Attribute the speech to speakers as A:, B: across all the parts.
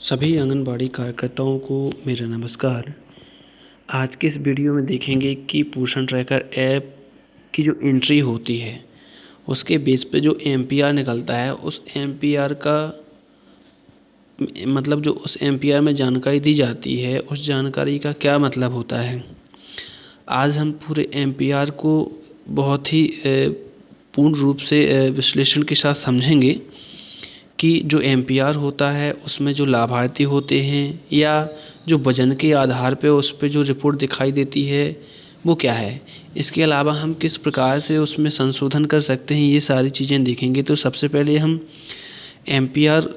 A: सभी आंगनबाड़ी कार्यकर्ताओं को मेरा नमस्कार। आज के इस वीडियो में देखेंगे कि पोषण ट्रैकर ऐप की जो एंट्री होती है उसके बेस पे जो एमपीआर निकलता है उस एमपीआर का मतलब जो उस एमपीआर में जानकारी दी जाती है उस जानकारी का क्या मतलब होता है। आज हम पूरे एमपीआर को बहुत ही पूर्ण रूप से विश्लेषण के साथ समझेंगे कि जो एमपीआर होता है उसमें जो लाभार्थी होते हैं या जो वजन के आधार पे उस पे जो रिपोर्ट दिखाई देती है वो क्या है। इसके अलावा हम किस प्रकार से उसमें संशोधन कर सकते हैं, ये सारी चीज़ें देखेंगे। तो सबसे पहले हम एमपीआर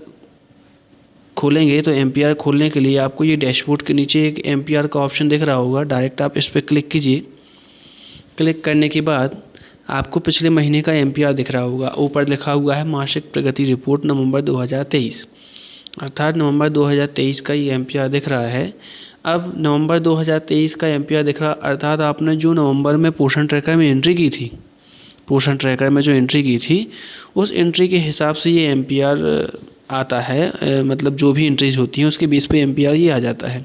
A: खोलेंगे। तो एमपीआर खोलने के लिए आपको ये डैशबोर्ड के नीचे एक एमपीआर का ऑप्शन दिख रहा होगा, डायरेक्ट आप इस पर क्लिक कीजिए। क्लिक करने के बाद आपको पिछले महीने का एमपीआर दिख रहा होगा। ऊपर लिखा हुआ है मासिक प्रगति रिपोर्ट नवंबर 2023, अर्थात नवंबर 2023 का ये एमपीआर दिख रहा है। अब नवंबर 2023 का एमपीआर दिख रहा, अर्थात आपने जो नवंबर में पोषण ट्रैकर में एंट्री की थी, पोषण ट्रैकर में जो एंट्री की थी उस एंट्री के हिसाब से ये एमपीआर आता है। मतलब जो भी एंट्रीज होती हैं उसके बेस पे एमपीआर ये आ जाता है।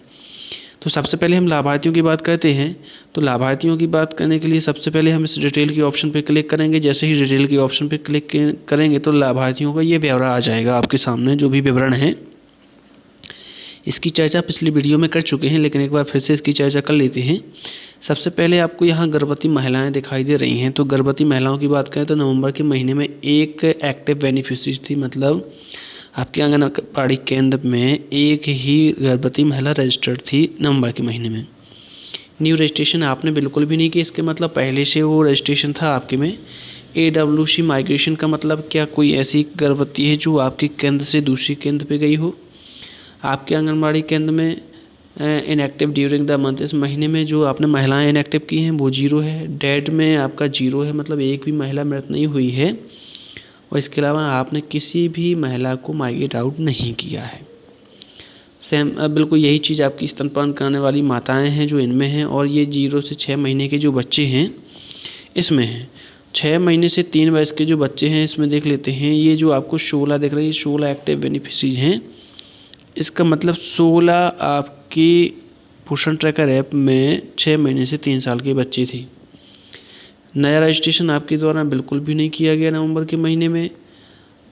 A: तो सबसे पहले हम लाभार्थियों की बात करते हैं। तो लाभार्थियों की बात करने के लिए सबसे पहले हम इस डिटेल के ऑप्शन पर क्लिक करेंगे। जैसे ही डिटेल के ऑप्शन पर क्लिक करेंगे तो लाभार्थियों का ये ब्यौरा आ जाएगा आपके सामने, जो भी विवरण है। इसकी चर्चा पिछली वीडियो में कर चुके हैं, लेकिन एक बार फिर से इसकी चर्चा कर लेते हैं। सबसे पहले आपको यहाँ गर्भवती महिलाएं दिखाई दे रही हैं। तो गर्भवती महिलाओं की बात करें तो नवंबर के महीने में एक एक्टिव बेनिफिशरी थी, मतलब आपके आंगनबाड़ी केंद्र में एक ही गर्भवती महिला रजिस्टर्ड थी नवंबर के महीने में। न्यू रजिस्ट्रेशन आपने बिल्कुल भी नहीं किया, इसके मतलब पहले से वो रजिस्ट्रेशन था आपके में। AWC माइग्रेशन का मतलब क्या कोई ऐसी गर्भवती है जो आपके केंद्र से दूसरी केंद्र पे गई हो। आपके आंगनबाड़ी केंद्र में इनएक्टिव ड्यूरिंग द मंथ, इस महीने में जो आपने महिलाएं इनएक्टिव की हैं वो 0 है। डेड में आपका 0 है, मतलब एक भी महिला मृत नहीं हुई है। और इसके अलावा आपने किसी भी महिला को माइग्रेट आउट नहीं किया है। सेम बिल्कुल यही चीज़ आपकी स्तनपान कराने वाली माताएं हैं जो इनमें हैं। और ये 0 से 6 महीने के जो बच्चे हैं इसमें हैं। 6 महीने से 3 वर्ष के जो बच्चे हैं इसमें देख लेते हैं। ये जो आपको 16 दिख रही है, 16 एक्टिव बेनिफिशरीज हैं। इसका मतलब 16 आपकी पोषण ट्रैकर ऐप में 6 महीने से 3 साल के बच्चे थे। नया रजिस्ट्रेशन आपके द्वारा बिल्कुल भी नहीं किया गया नवंबर के महीने में।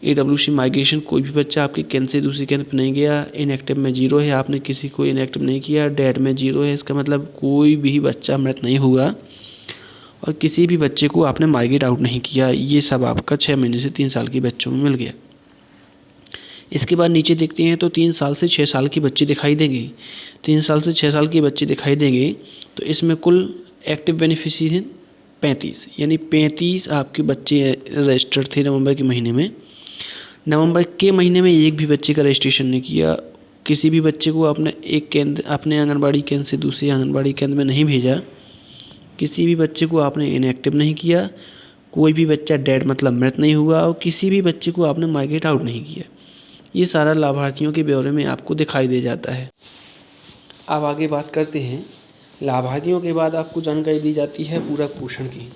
A: AWC माइग्रेशन कोई भी बच्चा आपके केंद्र से दूसरे केंद्र पर नहीं गया। इनएक्टिव में 0 है, आपने किसी को इनएक्टिव नहीं किया। डेड में 0 है, इसका मतलब कोई भी बच्चा मृत नहीं हुआ और किसी भी बच्चे को आपने माइग्रेट आउट नहीं किया। ये सब आपका 6 महीने से 3 साल के बच्चों में मिल गया। इसके बाद नीचे देखते हैं तो 3 साल से 6 साल के बच्चे दिखाई देंगे। 3 साल से 6 साल के बच्चे दिखाई देंगे। तो इसमें कुल एक्टिव बेनिफिशरी हैं 35, यानी 35 आपके बच्चे रजिस्टर्ड थे नवंबर के महीने में। नवंबर के महीने में एक भी बच्चे का रजिस्ट्रेशन नहीं किया। किसी भी बच्चे को आपने एक केंद्र, अपने आंगनबाड़ी केंद्र से दूसरे आंगनबाड़ी केंद्र में नहीं भेजा। किसी भी बच्चे को आपने इनएक्टिव नहीं किया। कोई भी बच्चा डेड मतलब मृत नहीं हुआ और किसी भी बच्चे को आपने माइग्रेट आउट नहीं किया। ये सारा लाभार्थियों के ब्यौरे में आपको दिखाई दे जाता है। अब आगे बात करते हैं। लाभार्थियों के बाद आपको जानकारी दी जाती है पूरक पोषण की।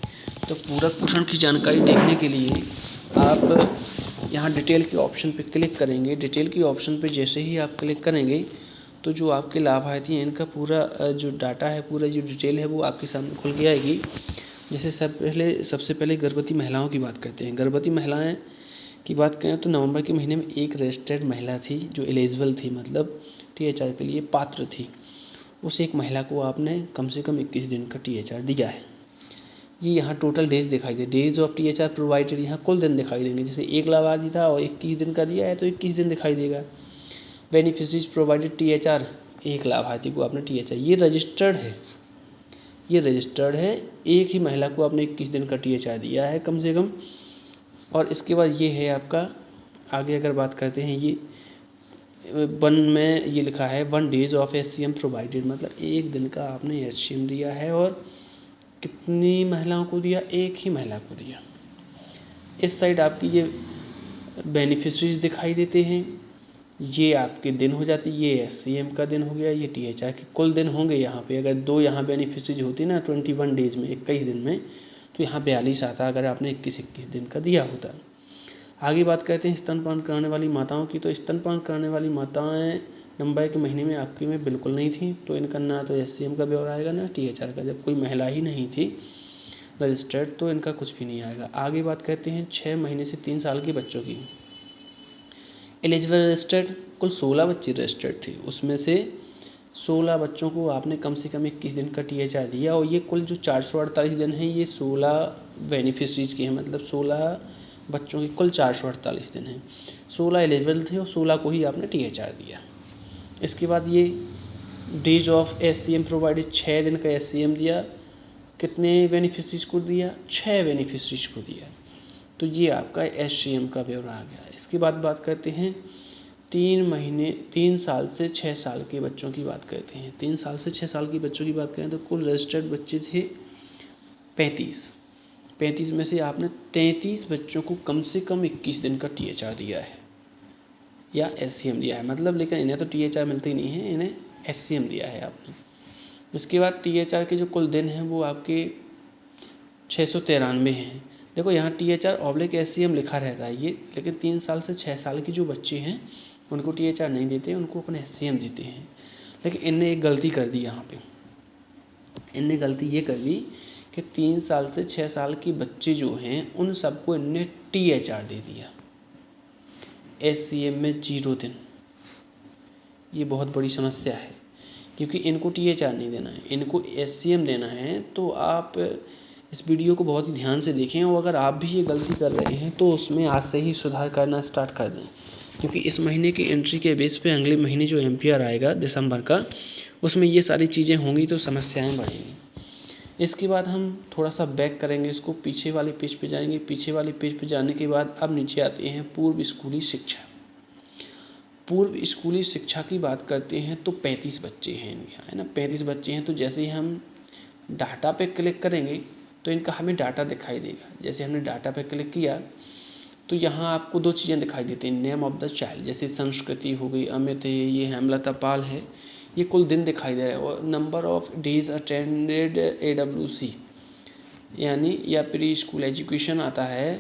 A: तो पूरक पोषण की जानकारी देखने के लिए आप यहाँ डिटेल के ऑप्शन पर क्लिक करेंगे। डिटेल के ऑप्शन पर जैसे ही आप क्लिक करेंगे तो जो आपके लाभार्थी हैं इनका पूरा जो डाटा है, पूरा जो डिटेल है वो आपके सामने खुल के आएगी। जैसे सबसे पहले गर्भवती महिलाओं की बात करते हैं। गर्भवती महिलाएं की बात करें तो नवंबर के महीने में एक रजिस्टर्ड महिला थी जो एलिजिबल थी, मतलब THR के लिए पात्र थी। उस एक महिला को आपने कम से कम 21 दिन का THR दिया है। ये यहाँ टोटल डेज दिखाई दे, डेज ऑफ THR प्रोवाइडेड, यहाँ कुल दिन दिखाई देंगे। जैसे एक लाभार्थी था और 21 दिन का दिया है तो 21 दिन दिखाई देगा। बेनिफिशरीज प्रोवाइडेड THR, एक लाभार्थी को आपने THR, ये रजिस्टर्ड है, ये रजिस्टर्ड है। एक ही महिला को आपने 21 दिन का THR दिया है कम से कम। और इसके बाद ये है आपका, आगे अगर बात करते हैं, ये 1 में ये लिखा है 1 days ऑफ SCM प्रोवाइडेड, मतलब एक दिन का आपने SCM दिया है। और कितनी महिलाओं को दिया? एक ही महिला को दिया। इस साइड आपकी ये बेनिफिशरीज दिखाई देते हैं, ये आपके दिन हो जाते, ये SCM का दिन हो गया, ये THR के कुल दिन होंगे। यहाँ पे अगर 2 यहाँ बेनिफिशरीज होती ना 21 डेज में, 21 दिन में, तो यहाँ 42 आता अगर आपने 21 दिन का दिया होता। आगे बात करते हैं स्तनपान कराने वाली माताओं की। तो स्तनपान कराने वाली माताएं नवंबर के महीने में आपकी में बिल्कुल नहीं थी, तो इनका ना तो SCM का ब्यौरा आएगा ना THR का। जब कोई महिला ही नहीं थी रजिस्टर्ड तो इनका कुछ भी नहीं आएगा। आगे बात करते हैं 6 महीने से 3 साल के बच्चों की। एलिजिबल रजिस्टर्ड कुल 16 बच्चे रजिस्टर्ड थे, उसमें से 16 बच्चों को आपने कम से कम 21 दिन का THR दिया, और ये कुल जो 448 दिन हैं ये 16 बेनिफिशरीज के हैं, मतलब 16 बच्चों के कुल 448 दिन हैं। 16 एलिजिबल थे और 16 को ही आपने THR दिया। इसके बाद ये डेज ऑफ SCM प्रोवाइडेड, 6 दिन का SCM दिया। कितने बेनिफिशरीज को दिया? 6 बेनिफिशरीज को दिया। तो ये आपका SCM का ब्यौरा आ गया। इसके बाद बात करते हैं 3 साल से 6 साल के बच्चों की बात करते हैं। 3 साल से 6 साल के बच्चों की बात करें तो कुल रजिस्टर्ड बच्चे थे 35 में से आपने 33 बच्चों को कम से कम 21 दिन का THR दिया है या SCM दिया है, मतलब लेकिन इन्हें तो THR मिलते ही नहीं है, इन्हें SCM दिया है आपने। उसके बाद THR के जो कुल दिन हैं वो आपके 693 हैं। देखो यहाँ THR/SCM लिखा रहता है ये, लेकिन 3 साल से 6 साल के जो बच्चे हैं उनको THR नहीं देते, उनको अपने SCM देते हैं। लेकिन इनने एक गलती कर दी यहाँ पे, इनने गलती ये कर दी कि 3 साल से 6 साल के बच्चे जो हैं उन सबको इनने THR दे दिया, SCM में 0 दिन। ये बहुत बड़ी समस्या है, क्योंकि इनको THR नहीं देना है, इनको SCM देना है। तो आप इस वीडियो को बहुत ही ध्यान से देखें, और अगर आप भी ये गलती कर रहे हैं तो उसमें आज से ही सुधार करना स्टार्ट कर दें, क्योंकि इस महीने की एंट्री के बेस पे अगले महीने जो MPR आएगा दिसंबर का, उसमें ये सारी चीज़ें होंगी तो समस्याएं बढ़ेंगी। इसके बाद हम थोड़ा सा बैक करेंगे, इसको पीछे वाले पेज पे जाएंगे। पीछे वाले पेज पे जाने के बाद अब नीचे आते हैं पूर्व स्कूली शिक्षा। पूर्व स्कूली शिक्षा की बात करते हैं तो 35 बच्चे हैं इनके यहाँ, है ना, 35 बच्चे हैं। तो जैसे ही हम डाटा पे क्लिक करेंगे तो इनका हमें डाटा दिखाई देगा। जैसे हमने डाटा पे क्लिक किया तो यहाँ आपको 2 चीज़ें दिखाई देती हैं, नेम ऑफ द चाइल्ड, जैसे संस्कृति हो गई, अमित है, ये हेमलता पाल है, ये कुल दिन दिखाई दे रहा है, और number of days attended AWC यानी या प्री स्कूल एजुकेशन आता है।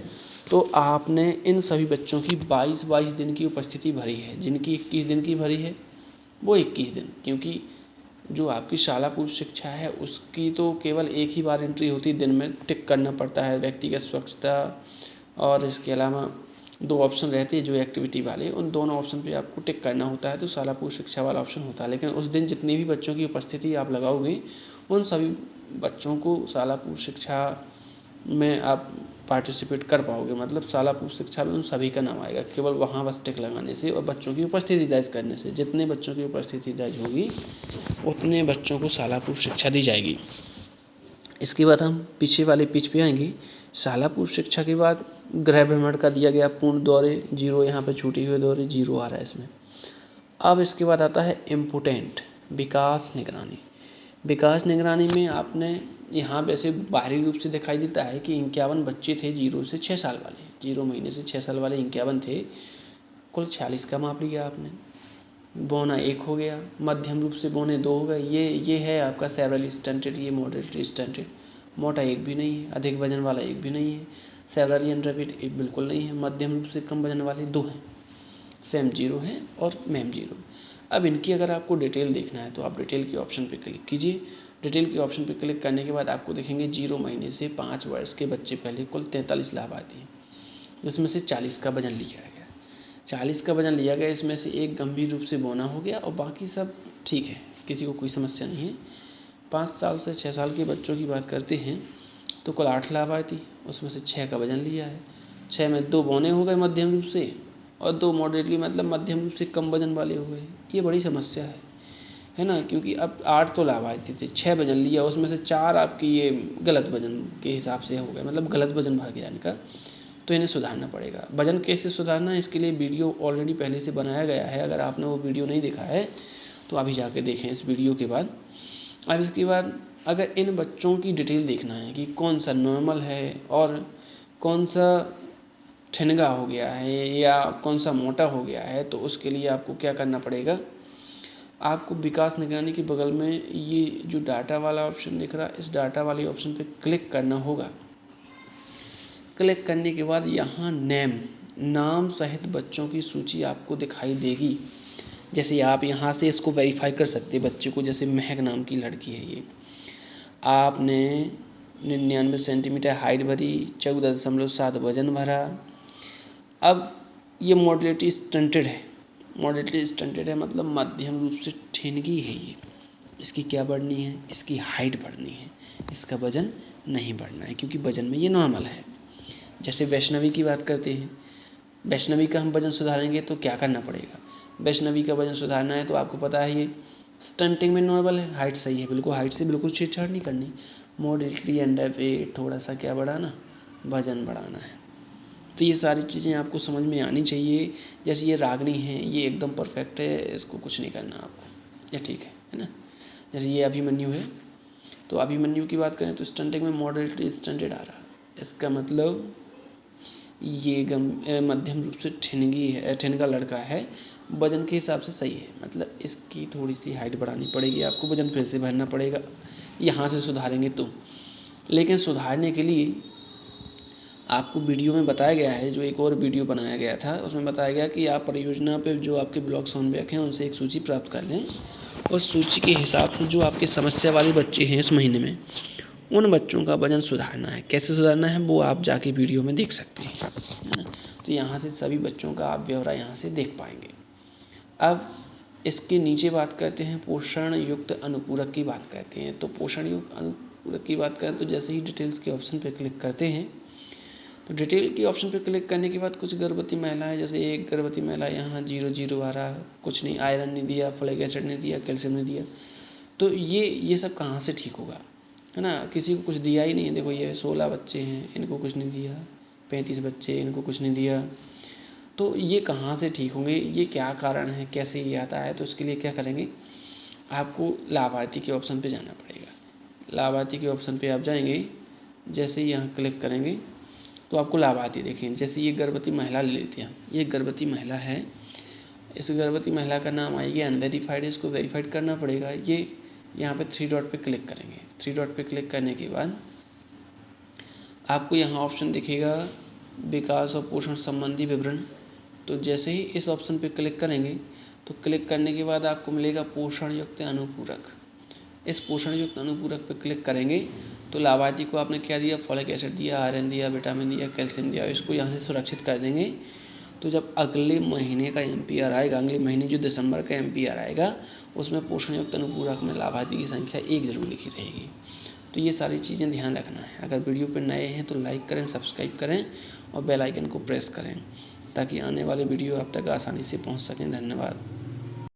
A: तो आपने इन सभी बच्चों की 22 दिन की उपस्थिति भरी है। जिनकी 21 दिन की भरी है वो 21 दिन, क्योंकि जो आपकी शाला पूर्व शिक्षा है उसकी तो केवल एक ही बार एंट्री होती है, दिन में टिक करना पड़ता है, व्यक्तिगत स्वच्छता, और इसके अलावा 2 ऑप्शन रहते हैं जो एक्टिविटी वाले, उन दोनों ऑप्शन पे आपको टिक करना होता है, तो शाला पूर्व शिक्षा वाला ऑप्शन होता है। लेकिन उस दिन जितनी भी बच्चों की उपस्थिति आप लगाओगे उन सभी बच्चों को शाला पूर्व शिक्षा में आप पार्टिसिपेट कर पाओगे, मतलब शाला पूर्व शिक्षा में उन सभी का नाम आएगा, केवल वहाँ बस टिक लगाने से और बच्चों की उपस्थिति दर्ज करने से। जितने बच्चों की उपस्थिति दर्ज होगी उतने बच्चों को शाला पूर्व शिक्षा दी जाएगी। इसके बाद हम पीछे वाले पेज पे आएंगे। शाला पूर्व शिक्षा के बाद गृह भ्रमण का दिया गया पूर्ण दौरे 0, यहाँ पे छूटे हुए दौरे 0 आ रहा है इसमें। अब इसके बाद आता है इम्पोर्टेंट विकास निगरानी। विकास निगरानी में आपने यहाँ वैसे बाहरी रूप से दिखाई देता है कि 51 बच्चे थे 0 से 6 साल वाले, 0 महीने से 6 साल वाले 51 थे, कुल 46 का माप लिया आपने। बौना 1 हो गया, मध्यम रूप से बौने 2 हो गए। ये है आपका सेवरल स्टंटेड, ये मॉडरेट स्टंटेड। मोटा 1 भी नहीं है, अधिक वजन वाला 1 भी नहीं है, सेवरली अनरैपिड 1 बिल्कुल नहीं है, मध्यम रूप से कम वजन वाले 2 हैं, सेम 0 है और मैम 0। अब इनकी अगर आपको डिटेल देखना है तो आप डिटेल के ऑप्शन पे क्लिक कीजिए। डिटेल के ऑप्शन पे क्लिक करने के बाद आपको देखेंगे 0 महीने से 5 वर्ष के बच्चे पहले कुल 43 लाभार्थी हैं, जिसमें से 40 का वजन लिया गया। 40 का वजन लिया गया, इसमें से 1 गंभीर रूप से बौना हो गया और बाकी सब ठीक है, किसी को कोई समस्या नहीं है। 5 साल से 6 साल के बच्चों की बात करते हैं तो कुल 8 लाभार्थी, उसमें से 6 का वजन लिया है। 6 में 2 बौने हो गए मध्यम रूप से और 2 मॉडरेटली मतलब मध्यम रूप से कम वजन वाले हो गए। ये बड़ी समस्या है ना, क्योंकि अब 8 तो लाभार्थी थे, 6 वजन लिया, उसमें से 4 आपकी ये गलत वजन के हिसाब से हो गए, मतलब गलत वजन भर गया इनका, तो इन्हें सुधारना पड़ेगा। वजन कैसे सुधारना है इसके लिए वीडियो ऑलरेडी पहले से बनाया गया है, अगर आपने वो वीडियो नहीं देखा है तो अभी जाके देखें इस वीडियो के बाद। अब इसके बाद अगर इन बच्चों की डिटेल देखना है कि कौन सा नॉर्मल है और कौन सा ठिनगा हो गया है या कौन सा मोटा हो गया है, तो उसके लिए आपको क्या करना पड़ेगा, आपको विकास निगरानी के बगल में ये जो डाटा वाला ऑप्शन दिख रहा है, इस डाटा वाले ऑप्शन पे क्लिक करना होगा। क्लिक करने के बाद यहाँ नाम सहित बच्चों की सूची आपको दिखाई देगी। जैसे आप यहाँ से इसको वेरीफाई कर सकते हैं बच्चे को, जैसे महक नाम की लड़की है ये, आपने 99 सेंटीमीटर हाइट भरी, 14.7 वजन भरा। अब ये मॉडरेटली स्टंटेड है। मॉडरेटली स्टंटेड है मतलब मध्यम रूप से ठिनगी है ये। इसकी क्या बढ़नी है, इसकी हाइट बढ़नी है, इसका वजन नहीं बढ़ना है, क्योंकि वजन में ये नॉर्मल है। जैसे वैष्णवी की बात करते हैं, वैष्णवी का हम वजन सुधारेंगे तो क्या करना पड़ेगा। वैष्णवी का वजन सुधारना है तो आपको पता है ये स्टंटिंग में नॉर्मल है, हाइट सही है, बिल्कुल हाइट से बिल्कुल छेड़छाड़ नहीं करनी। मॉडरेटली अंडर वेट, थोड़ा सा क्या बढ़ाना, वजन बढ़ाना है। तो ये सारी चीज़ें आपको समझ में आनी चाहिए। जैसे ये रागनी है, ये एकदम परफेक्ट है, इसको कुछ नहीं करना आपको, ये ठीक है ना। जैसे ये अभिमन्यु है, तो अभिमन्यु की बात करें तो स्टंटिंग में मॉडरेटली स्टंटेड आ रहा है, इसका मतलब ये मध्यम रूप से ठिनगी है, ठिनगा लड़का है, वजन के हिसाब से सही है। मतलब इसकी थोड़ी सी हाइट बढ़ानी पड़ेगी आपको, वजन फिर से भरना पड़ेगा, यहाँ से सुधारेंगे तो। लेकिन सुधारने के लिए आपको वीडियो में बताया गया है, जो एक और वीडियो बनाया गया था उसमें बताया गया कि आप परियोजना पे जो आपके ब्लॉक समन्वयक हैं उनसे एक सूची प्राप्त कर लें। उस सूची के हिसाब से जो आपके समस्या वाले बच्चे हैं इस महीने में, उन बच्चों का वजन सुधारना है। कैसे सुधारना है वो आप जाके वीडियो में देख सकते हैं, है ना। तो यहाँ से सभी बच्चों का आप ब्यौरा यहाँ से देख पाएंगे। अब इसके नीचे बात करते हैं पोषण युक्त अनुपूरक की बात करते हैं। तो पोषण युक्त अनुपूरक की बात करें तो जैसे ही डिटेल्स के ऑप्शन पर क्लिक करते हैं, तो डिटेल के ऑप्शन पर क्लिक करने के बाद कुछ गर्भवती महिलाएं, जैसे एक गर्भवती महिला यहाँ 0 आ रहा, कुछ नहीं, आयरन नहीं दिया, फोलिक एसिड नहीं दिया, कैल्शियम नहीं दिया। तो ये सब कहाँ से ठीक होगा, है ना। किसी को कुछ दिया ही नहीं है। देखो ये 16 बच्चे हैं, इनको कुछ नहीं दिया, 35 बच्चे, इनको कुछ नहीं दिया, तो ये कहाँ से ठीक होंगे, ये क्या कारण है, कैसे ये आता है। तो इसके लिए क्या करेंगे, आपको लाभार्थी के ऑप्शन पे जाना पड़ेगा। लाभार्थी के ऑप्शन पे आप जाएंगे, जैसे ही यहाँ क्लिक करेंगे तो आपको लाभार्थी देखेंगे। जैसे ये गर्भवती महिला ले लेते हैं, ये गर्भवती महिला है, इस गर्भवती महिला का नाम आएगी अनवेरीफाइड, इसको वेरीफाइड करना पड़ेगा। ये यहाँ पे 3 डॉट पे क्लिक करेंगे। 3 डॉट पे क्लिक करने के बाद आपको यहाँ ऑप्शन दिखेगा विकास और पोषण संबंधी विवरण। तो जैसे ही इस ऑप्शन पे क्लिक करेंगे तो क्लिक करने के बाद आपको मिलेगा पोषण युक्त अनुपूरक। इस पोषण युक्त अनुपूरक पे क्लिक करेंगे तो लाभार्थी को आपने क्या दिया, फॉलिक एसिड दिया, आयरन दिया, विटामिन दिया, कैल्शियम दिया, इसको यहाँ से सुरक्षित कर देंगे। तो जब अगले महीने का MPR आएगा, अगले महीने जो दिसंबर का MPR आएगा, उसमें पोषण युक्त अनुपूरक में लाभार्थी की संख्या 1 जरूर लिखी रहेगी। तो ये सारी चीज़ें ध्यान रखना है। अगर वीडियो पर नए हैं तो लाइक करें, सब्सक्राइब करें और बेल आइकन को प्रेस करें, ताकि आने वाले वीडियो आप तक आसानी से पहुंच सकें। धन्यवाद।